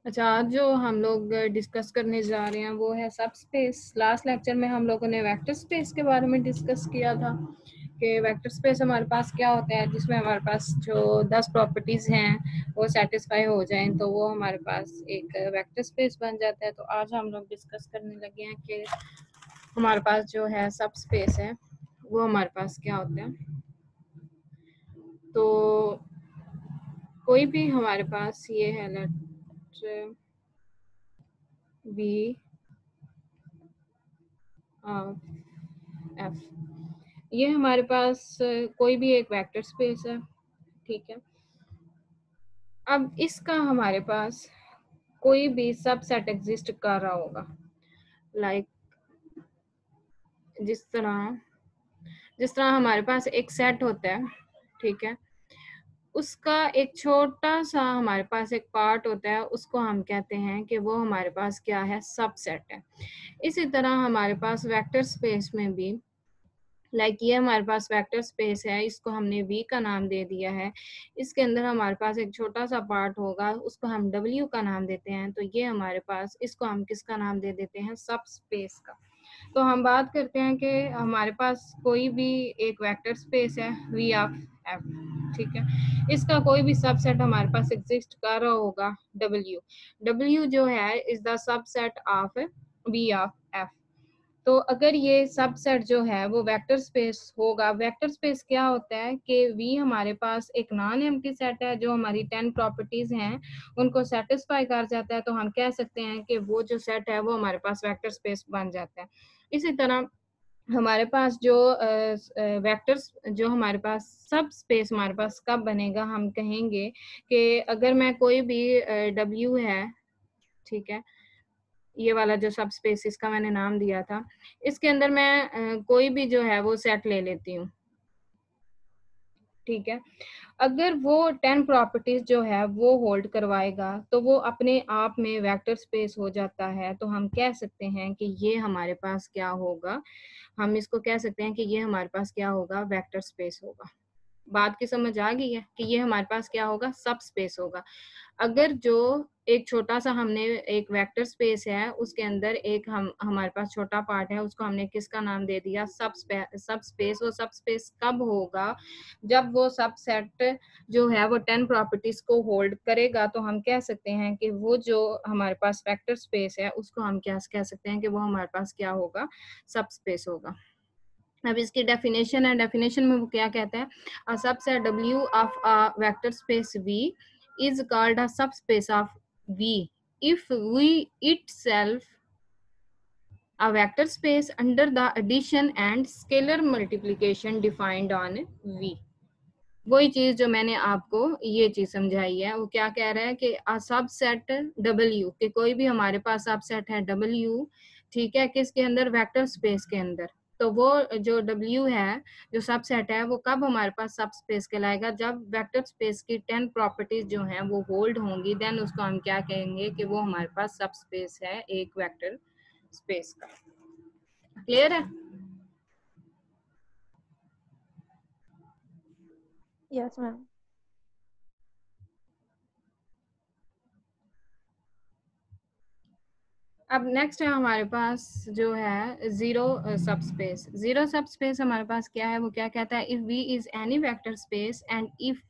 अच्छा, आज जो हम लोग डिस्कस करने जा रहे हैं वो है सब स्पेस। लास्ट लेक्चर में हम लोगों ने वेक्टर स्पेस के बारे में डिस्कस किया था कि वेक्टर स्पेस हमारे पास क्या होता है, जिसमें हमारे पास जो 10 प्रॉपर्टीज हैं वो सेटिस्फाई हो जाएं तो वो हमारे पास एक वेक्टर स्पेस बन जाता है। तो आज हम लोग डिस्कस करने लगे हैं कि हमारे पास जो है सब स्पेस है वो हमारे पास क्या होता है। तो कोई भी हमारे पास ये है लेट बी एफ, ये हमारे पास कोई भी एक वेक्टर स्पेस है, ठीक है। अब इसका हमारे पास कोई भी सबसेट एग्जिस्ट कर रहा होगा, लाइक जिस तरह हमारे पास एक सेट होता है, ठीक है, उसका एक छोटा सा हमारे पास एक पार्ट होता है, उसको हम कहते हैं कि वो हमारे पास क्या है, सबसेट है। इसी तरह हमारे पास वेक्टर स्पेस में भी ये हमारे पास वेक्टर स्पेस है, इसको हमने V का नाम दे दिया है। इसके अंदर हमारे पास एक छोटा सा पार्ट होगा, उसको हम W का नाम देते हैं। तो ये हमारे पास, इसको हम किसका नाम दे देते हैं, सब स्पेस का। तो हम बात करते हैं कि हमारे पास कोई भी एक वेक्टर स्पेस है V ऑफ F, ठीक है। इसका कोई भी सबसेट हमारे पास एग्जिस्ट कर रहा होगा W जो है is the subset of V of F। तो अगर ये सबसेट जो है वो वेक्टर स्पेस होगा, वेक्टर स्पेस क्या होता है कि V हमारे पास एक नॉन एम्प्टी सेट है जो हमारी 10 प्रॉपर्टीज हैं उनको सेटिस्फाई कर जाता है। तो हम कह सकते हैं कि वो जो सेट है वो हमारे पास वेक्टर स्पेस बन जाता है। इसी तरह हमारे पास जो वेक्टर्स जो हमारे पास सब स्पेस हमारे पास कब बनेगा, हम कहेंगे कि अगर मैं कोई भी W है, ठीक है, ये वाला जो सब स्पेस इसका मैंने नाम दिया था, इसके अंदर मैं कोई भी जो है वो सेट ले लेती हूँ, ठीक है। अगर वो 10 प्रॉपर्टीज जो है वो होल्ड करवाएगा तो वो अपने आप में वेक्टर स्पेस हो जाता है। तो हम कह सकते हैं कि ये हमारे पास क्या होगा, हम इसको कह सकते हैं कि ये हमारे पास क्या होगा, वेक्टर स्पेस होगा। बात की समझ आ गई है कि ये हमारे पास क्या होगा, सब स्पेस होगा। अगर जो एक छोटा सा हमने एक वेक्टर स्पेस है उसके अंदर एक हमारे पास छोटा पार्ट है, उसको हमने किसका नाम दे दिया, सब स्पेस। वो सब स्पेस कब होगा, जब वो सब सेट जो है वो 10 प्रॉपर्टीज को होल्ड करेगा। तो हम कह सकते हैं कि वो जो हमारे पास वेक्टर स्पेस है उसको हम क्या कह सकते हैं कि वो हमारे पास क्या होगा, सब स्पेस होगा। अब इसकी डेफिनेशन है, डेफिनेशन में वो क्या कहता है, a subset W of a vector space V is called a subspace of V if V itself a vector space under the addition and scalar multiplication defined on V। वही चीज जो मैंने आपको ये चीज समझाई है, वो क्या कह रहा है कि अ सबसेट W, कि कोई भी हमारे पास सबसेट है W, ठीक है, किसके अंदर, वेक्टर स्पेस के अंदर। तो वो जो W है, जो सबसेट है, वो कब हमारे पास सब स्पेस कहलाएगा, जब वेक्टर स्पेस की 10 प्रॉपर्टीज जो हैं वो होल्ड होंगी, देन उसको हम क्या कहेंगे कि वो हमारे पास सब स्पेस है एक वेक्टर स्पेस का। क्लियर है? Yes ma'am. अब नेक्स्ट है हमारे पास जो है जीरो सबस्पेस। जीरो सबस्पेस हमारे पास क्या है, वो क्या कहता है, if V is any vector space and if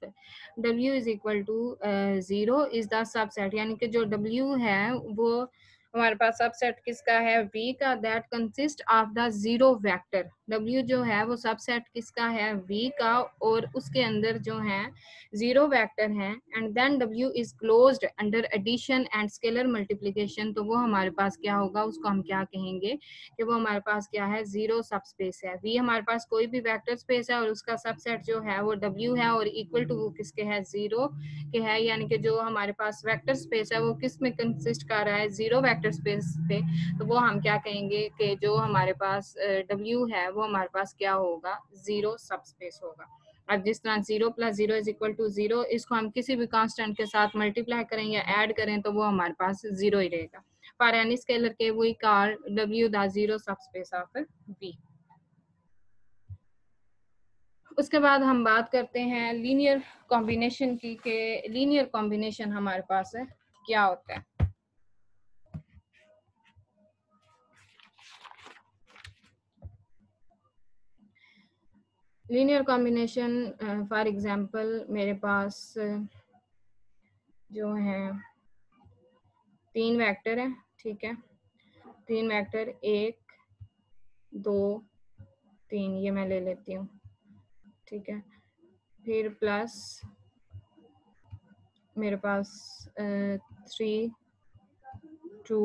W is equal to zero is the subset, यानी कि जो W है वो हमारे पास सबसेट किसका है, V का, that consist of the zero vector. W जो है वो सबसेट किसका है, V का, और उसके अंदर जो है जीरो वेक्टर है। And then W is closed under addition and scalar multiplication. तो वो हमारे पास क्या होगा, उसको हम क्या कहेंगे कि वो हमारे पास क्या है, जीरो सबस्पेस है। V हमारे पास कोई भी वेक्टर स्पेस है और उसका सबसेट जो है वो W है और इक्वल टू वो किसके है, जीरो के है। यानी कि जो हमारे पास वेक्टर स्पेस है वो किस में कंसिस्ट कर रहा है, जीरो वेक्टर स्पेस पे। तो वो हम क्या कहेंगे कि जो हमारे पास W है वो हमारे पास क्या होगा, जीरो सबस्पेस होगा। अब जिस तरह 0 + 0 इज इक्वल टू 0, इसको हम किसी भी कांस्टेंट के साथ मल्टीप्लाई करें या ऐड करें तो वो हमारे पास 0 ही रहेगा। For any scalar K we call W the zero subspace of V। उसके बाद हम बात करते हैं लीनियर कॉम्बिनेशन की, के लीनियर कॉम्बिनेशन हमारे पास है क्या होता है। लीनियर कॉम्बिनेशन फॉर एग्जांपल मेरे पास जो है 3 वेक्टर है, ठीक है, 3 वेक्टर 1 2 3 ये मैं ले लेती हूँ, ठीक है, फिर प्लस मेरे पास 3 2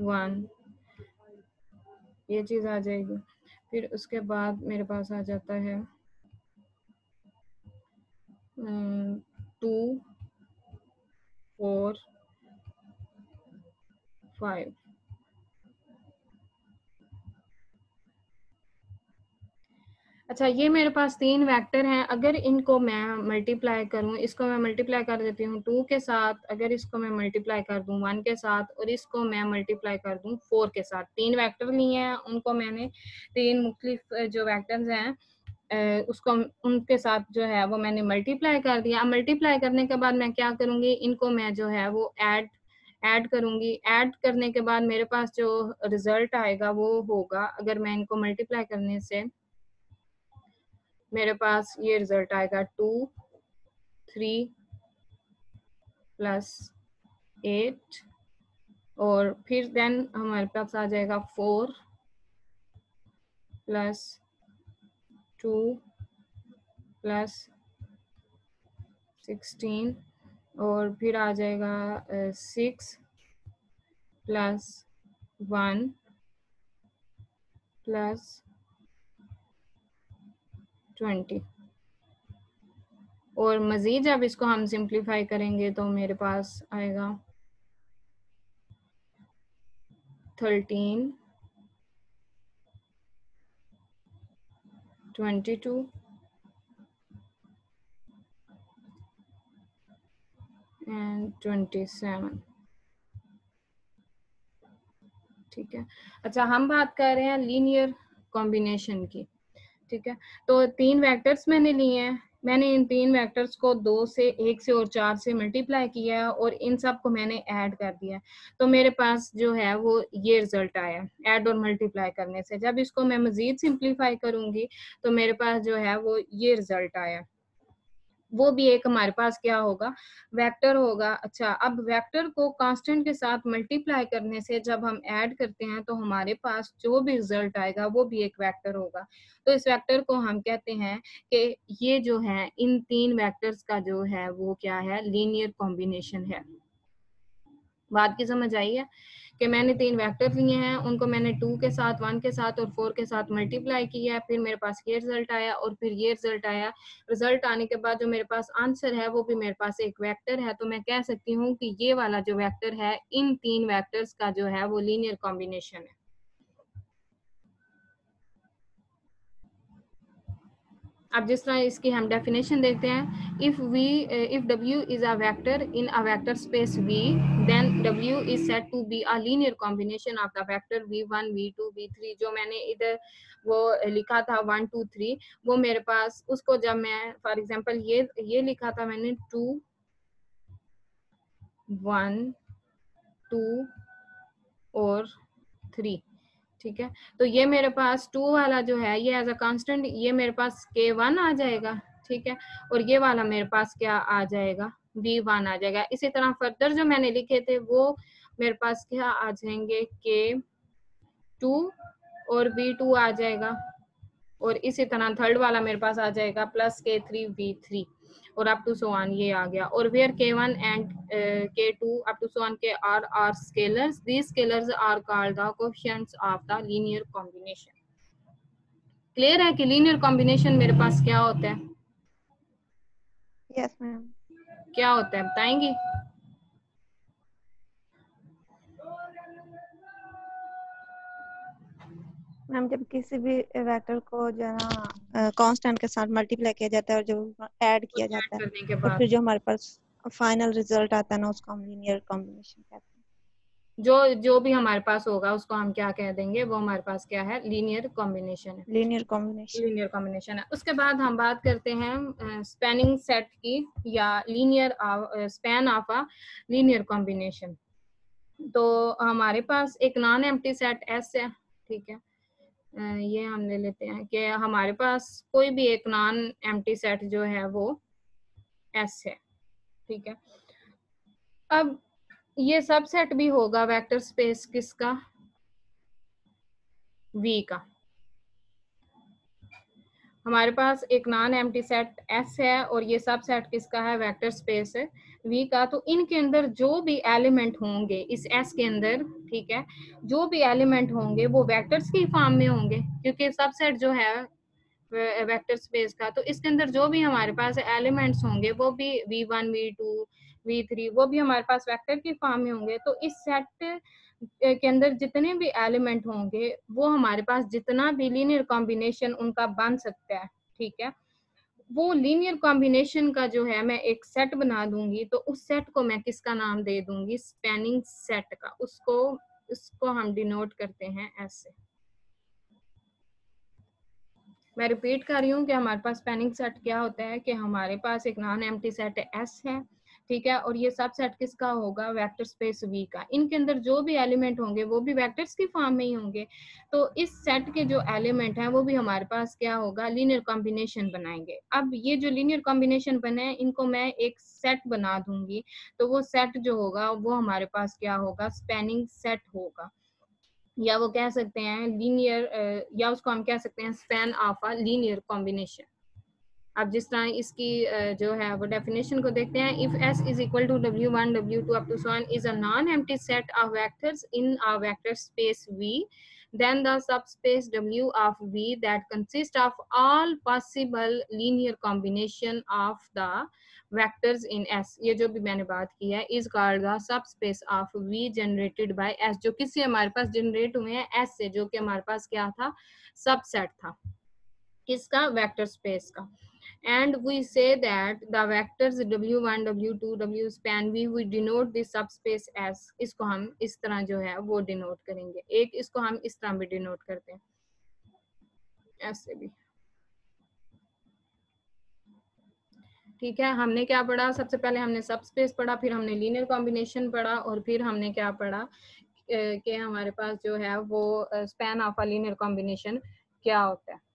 1 ये चीज़ आ जाएगी। फिर उसके बाद मेरे पास आ जाता है 2 4 5। अच्छा, ये मेरे पास 3 वेक्टर हैं, अगर इनको मैं मल्टीप्लाई करूं, इसको मैं मल्टीप्लाई कर देती हूँ 2 के साथ, अगर इसको मैं मल्टीप्लाई कर दूं 1 के साथ, और इसको मैं मल्टीप्लाई कर दूं 4 के साथ। 3 वेक्टर लिए हैं, उनको मैंने 3 मुख्तलिफ जो वेक्टर्स हैं उसको उनके साथ जो है वो मैंने मल्टीप्लाई कर दिया। अब मल्टीप्लाई करने के बाद मैं क्या करूंगी, इनको मैं जो है वो ऐड करूंगी। ऐड करने के बाद मेरे पास जो रिजल्ट आएगा वो होगा, अगर मैं इनको मल्टीप्लाई करने से मेरे पास ये रिजल्ट आएगा 2 3 प्लस 8, और फिर देन हमारे पास आ जाएगा 4 प्लस 2 प्लस 16, और फिर आ जाएगा 6 प्लस 1 प्लस 20, और मजीद जब इसको हम सिंप्लीफाई करेंगे तो मेरे पास आएगा 13 22 एंड 27, ठीक है। अच्छा, हम बात कर रहे हैं लीनियर कॉम्बिनेशन की, ठीक है। तो 3 वेक्टर्स मैंने लिए हैं, मैंने इन 3 वेक्टर्स को 2 से 1 से और 4 से मल्टीप्लाई किया है, और इन सब को मैंने ऐड कर दिया, तो मेरे पास जो है वो ये रिजल्ट आया ऐड और मल्टीप्लाई करने से। जब इसको मैं मजीद सिंप्लीफाई करूंगी तो मेरे पास जो है वो ये रिजल्ट आया, वो भी एक हमारे पास क्या होगा, वेक्टर होगा। अच्छा, अब वेक्टर को कांस्टेंट के साथ मल्टीप्लाई करने से जब हम ऐड करते हैं तो हमारे पास जो भी रिजल्ट आएगा वो भी एक वेक्टर होगा। तो इस वेक्टर को हम कहते हैं कि ये जो है इन 3 वेक्टर्स का जो है वो क्या है, लीनियर कॉम्बिनेशन है। बात की समझ आई है कि मैंने 3 वेक्टर लिए हैं, उनको मैंने 2 के साथ 1 के साथ और 4 के साथ मल्टीप्लाई किया है, फिर मेरे पास ये रिजल्ट आया और फिर ये रिजल्ट आया। रिजल्ट आने के बाद जो मेरे पास आंसर है वो भी मेरे पास एक वेक्टर है, तो मैं कह सकती हूँ कि ये वाला जो वेक्टर है इन 3 वेक्टर्स का जो है वो लीनियर कॉम्बिनेशन है। अब जिस तरह इसकी हम डेफिनेशन देखते हैं, if W is a vector in a vector space V, then W is said to be a linear combination of the vector V1 V2 V3। जो मैंने इधर वो लिखा था 1 2 3, वो मेरे पास उसको जब मैं फॉर एग्जांपल ये लिखा था मैंने 2 1 2 और 3, ठीक है। तो ये मेरे पास 2 वाला जो है ये एज अ कांस्टेंट ये मेरे पास K1 आ जाएगा, ठीक है, और ये वाला मेरे पास क्या आ जाएगा, V1 आ जाएगा। इसी तरह फर्दर जो मैंने लिखे थे वो मेरे पास क्या आ जाएंगे, K2 और V2 आ जाएगा, और इसी तरह थर्ड वाला मेरे पास आ जाएगा प्लस K3 V3, और अप टू सो ऑन ये आ गया। और where K1 and K2 up to so on K are scalars, these scalars are called the coefficients of the linear combination. Clear है कि लीनियर कॉम्बिनेशन मेरे पास क्या होता है? Yes ma'am. क्या होता है बताएंगी? मैम जब किसी भी वेक्टर को जो है ना कांस्टेंट के साथ मल्टीप्लाई किया जाता है और जब ऐड किया जाता है करने के और बाद फिर जो हमारे पास फाइनल रिजल्ट आता है ना उसको हम लीनियर कॉम्बिनेशन कहते हैं। जो भी हमारे पास होगा उसको हम क्या कह देंगे, वो हमारे पास क्या है, लीनियर कॉम्बिनेशन है। Linear combination. लीनियर कॉम्बिनेशन है। उसके बाद हम बात करते हैं स्पैनिंग सेट की, या linear span of a linear combination. तो हमारे पास एक नॉन एम्प्टी सेट एस है, ठीक है, ये हम ले लेते हैं कि हमारे पास कोई भी एक नॉन एम्प्टी सेट जो है वो एस है, ठीक है। अब ये सबसेट भी होगा वेक्टर स्पेस किसका, वी का। हमारे पास एक नॉन एम्प्टी सेट एस है और ये सबसेट किसका है, वेक्टर स्पेस है वी का। तो इनके अंदर जो भी एलिमेंट होंगे इस एस के अंदर, ठीक है, जो भी एलिमेंट होंगे वो वेक्टर्स की फॉर्म में होंगे, क्योंकि सबसेट जो है वेक्टर स्पेस का, तो इसके अंदर जो भी हमारे पास एलिमेंट्स होंगे वो भी v1 v2 v3 वो भी हमारे पास वेक्टर की फॉर्म में होंगे। तो इस सेट के अंदर जितने भी एलिमेंट होंगे वो हमारे पास जितना भी लीनियर कॉम्बिनेशन उनका बन सकता है, ठीक है, वो लीनियर कॉम्बिनेशन का जो है मैं एक सेट बना दूंगी। तो उस सेट को मैं किसका नाम दे दूंगी, स्पैनिंग सेट का। उसको हम डिनोट करते हैं ऐसे। मैं रिपीट कर रही हूँ कि हमारे पास स्पैनिंग सेट क्या होता है कि हमारे पास एक नॉन एम्प्टी सेट एस है, ठीक है, और ये सब सेट किसका होगा, वेक्टर स्पेस वी का। इनके अंदर जो भी एलिमेंट होंगे वो भी वेक्टर्स की फॉर्म में ही होंगे। तो इस सेट के जो एलिमेंट हैं वो भी हमारे पास क्या होगा, लीनियर कॉम्बिनेशन बनाएंगे। अब ये जो लीनियर कॉम्बिनेशन बने हैं इनको मैं एक सेट बना दूंगी। तो वो सेट जो होगा वो हमारे पास क्या होगा, स्पैनिंग सेट होगा, या वो कह सकते हैं लीनियर, या उसको हम कह सकते हैं span of a linear combination. अब जिस तरह इसकी जो है वो डेफिनेशन को देखते हैं, if S is equal to W1 W2 up to so on is a non-empty set of vectors in a vector space V, then the subspace W of V that consists of all possible linear combination of the vectors in S, ये जो भी मैंने बात की है, is called the subspace of V generated by S, जो किससे हमारे पास जनरेट हुए हैं, S से, जो कि हमारे पास क्या था, सबसेट था किसका, वेक्टर स्पेस का। And we say that the vectors w1 w2 w span v we denote the subspace as, इसको हम इस तरह जो है वो डिनोट करेंगे। एक इसको हम इस तरह भी डिनोट करते हैं ऐसे भी, ठीक है। हमने क्या पढ़ा, सबसे पहले हमने सबस्पेस पढ़ा, फिर हमने लीनियर कॉम्बिनेशन पढ़ा, और फिर हमने क्या पढ़ा कि हमारे पास जो है वो span of a linear combination क्या होता है।